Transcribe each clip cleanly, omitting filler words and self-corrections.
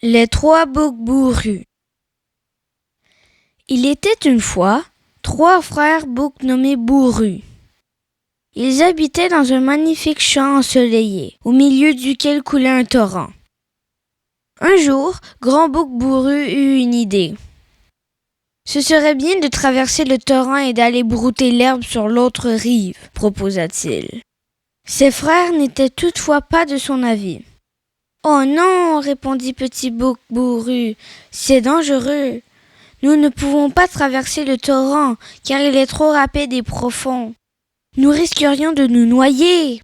Les trois boucs bourrus. Il était une fois trois frères boucs nommés Bourrus. Ils habitaient dans un magnifique champ ensoleillé, au milieu duquel coulait un torrent. Un jour, Grand Bouc Bourru eut une idée. Ce serait bien de traverser le torrent et d'aller brouter l'herbe sur l'autre rive, proposa-t-il. Ses frères n'étaient toutefois pas de son avis. « Oh non, répondit Petit Bouc Bourru, c'est dangereux. Nous ne pouvons pas traverser le torrent, car il est trop rapide et profond. Nous risquerions de nous noyer. »«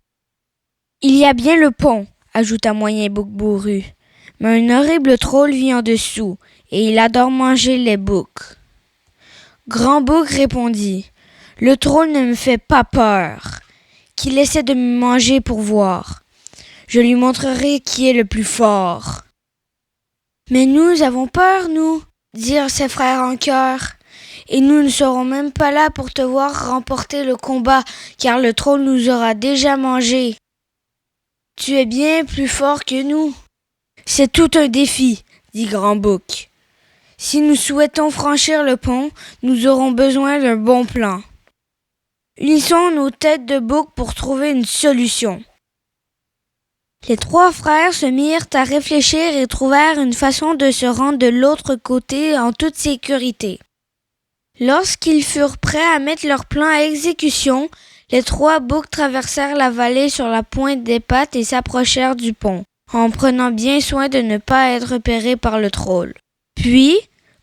Il y a bien le pont, » ajouta Moyen Bouc Bourru, « mais un horrible troll vit en dessous, et il adore manger les boucs. » Grand Bouc répondit, « Le troll ne me fait pas peur, qu'il essaie de me manger pour voir. Je lui montrerai qui est le plus fort. »« Mais nous avons peur, nous, » dirent ses frères en chœur, « et nous ne serons même pas là pour te voir remporter le combat, car le troll nous aura déjà mangés. Tu es bien plus fort que nous. »« C'est tout un défi, » dit Grand Bouc. « Si nous souhaitons franchir le pont, nous aurons besoin d'un bon plan. Unissons nos têtes de bouc pour trouver une solution. » Les trois frères se mirent à réfléchir et trouvèrent une façon de se rendre de l'autre côté en toute sécurité. Lorsqu'ils furent prêts à mettre leur plan à exécution, les trois boucs traversèrent la vallée sur la pointe des pattes et s'approchèrent du pont, en prenant bien soin de ne pas être repérés par le troll. Puis,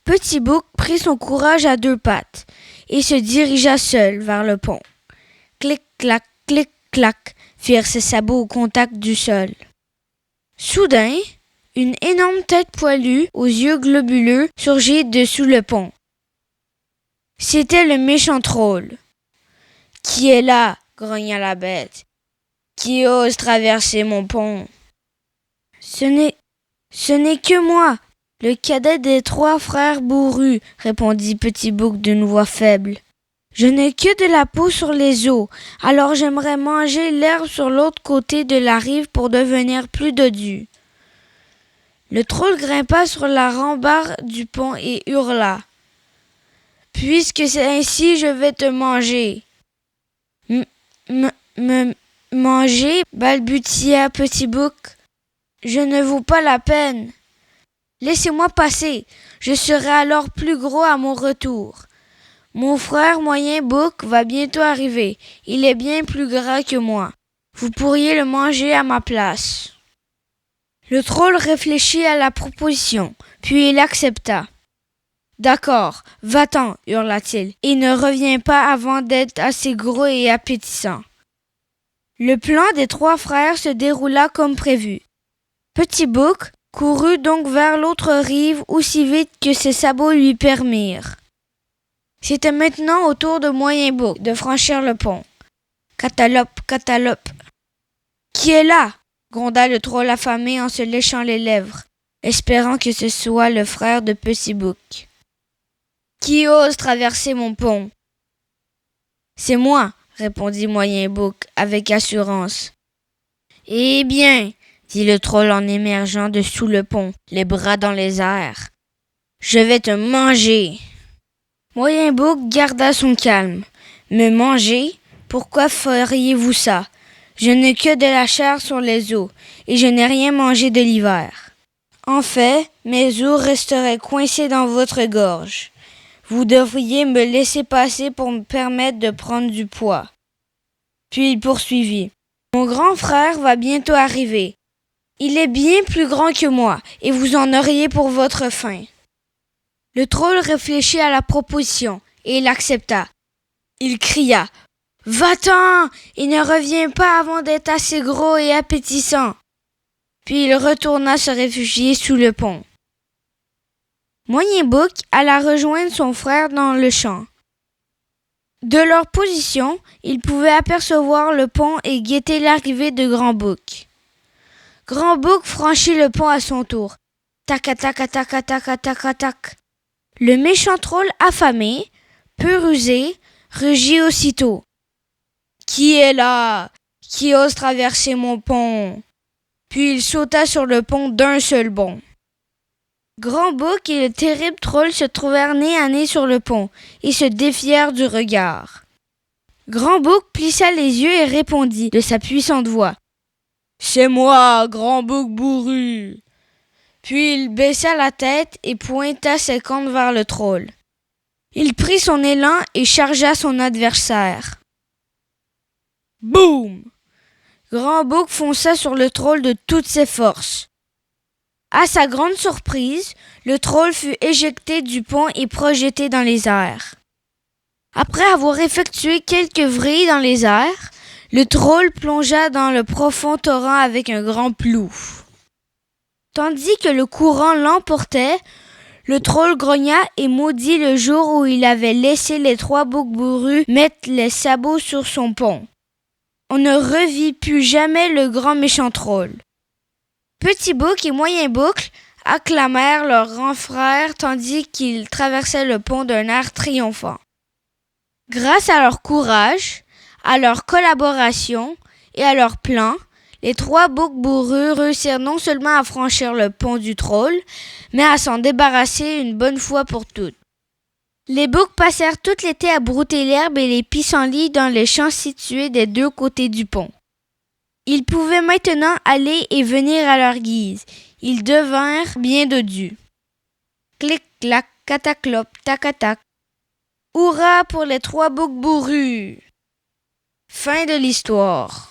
Petit Bouc prit son courage à deux pattes et se dirigea seul vers le pont. Clic-clac, clic-clac, firent ses sabots au contact du sol. Soudain, une énorme tête poilue aux yeux globuleux surgit dessous le pont. C'était le méchant troll. « Qui est là ?» grogna la bête. « Qui ose traverser mon pont ?»« Ce n'est que moi, le cadet des trois frères bourrus, » répondit Petit Bouc d'une voix faible. « Je n'ai que de la peau sur les os, alors j'aimerais manger l'herbe sur l'autre côté de la rive pour devenir plus dodu. » Le troll grimpa sur la rambarde du pont et hurla. « Puisque c'est ainsi, je vais te manger. »« Me manger ?» balbutia Petit Bouc. « Je ne vaux pas la peine. Laissez-moi passer, je serai alors plus gros à mon retour. Mon frère Moyen Bouc va bientôt arriver, il est bien plus gras que moi. Vous pourriez le manger à ma place. » Le troll réfléchit à la proposition, puis il accepta. « D'accord, va-t'en, hurla-t-il, et ne reviens pas avant d'être assez gros et appétissant. » Le plan des trois frères se déroula comme prévu. Petit Bouc courut donc vers l'autre rive aussi vite que ses sabots lui permirent. C'était maintenant au tour de Moyen Bouc de franchir le pont. Catalope, catalope. « Qui est là ?» gronda le troll affamé en se léchant les lèvres, espérant que ce soit le frère de Petit Bouc. « Qui ose traverser mon pont ?»« C'est moi, » répondit Moyen Bouc avec assurance. « Eh bien, » dit le troll en émergeant de sous le pont, les bras dans les airs, « je vais te manger. » Moyen Bouc garda son calme. « Me manger? Pourquoi feriez-vous ça? Je n'ai que de la chair sur les os, et je n'ai rien mangé de l'hiver. En fait, mes os resteraient coincés dans votre gorge. Vous devriez me laisser passer pour me permettre de prendre du poids. » Puis il poursuivit. « Mon grand frère va bientôt arriver. Il est bien plus grand que moi, et vous en auriez pour votre faim. » Le troll réfléchit à la proposition, et il accepta. Il cria. « Va-t'en, et ne reviens pas avant d'être assez gros et appétissant. » Puis il retourna se réfugier sous le pont. Moyen Bouc alla rejoindre son frère dans le champ. De leur position, ils pouvaient apercevoir le pont et guetter l'arrivée de Grand Bouc. Grand Bouc franchit le pont à son tour. Tac-tac-tac-tac-tac-tac. Le méchant troll affamé, peu rusé, rugit aussitôt. « Qui est là? Qui ose traverser mon pont ?» Puis il sauta sur le pont d'un seul bond. Grand Bouc et le terrible troll se trouvèrent nez à nez sur le pont et se défièrent du regard. Grand Bouc plissa les yeux et répondit de sa puissante voix: « C'est moi, Grand Bouc bourru !» Puis il baissa la tête et pointa ses cornes vers le troll. Il prit son élan et chargea son adversaire. Boum! Grand Bouc fonça sur le troll de toutes ses forces. À sa grande surprise, le troll fut éjecté du pont et projeté dans les airs. Après avoir effectué quelques vrilles dans les airs, le troll plongea dans le profond torrent avec un grand plouf. Tandis que le courant l'emportait, le troll grogna et maudit le jour où il avait laissé les 3 boucs bourrus mettre les sabots sur son pont. On ne revit plus jamais le grand méchant troll. Petit Bouc et Moyen Bouc acclamèrent leur grand frère tandis qu'ils traversaient le pont d'un air triomphant. Grâce à leur courage, à leur collaboration et à leur plan, les 3 boucs bourrus réussirent non seulement à franchir le pont du troll, mais à s'en débarrasser une bonne fois pour toutes. Les boucs passèrent tout l'été à brouter l'herbe et les pissenlits dans les champs situés des 2 côtés du pont. Ils pouvaient maintenant aller et venir à leur guise. Ils devinrent bien dodus. Clic-clac, cataclop, tac-tac. Hurrah pour les 3 boucs bourrus! Fin de l'histoire.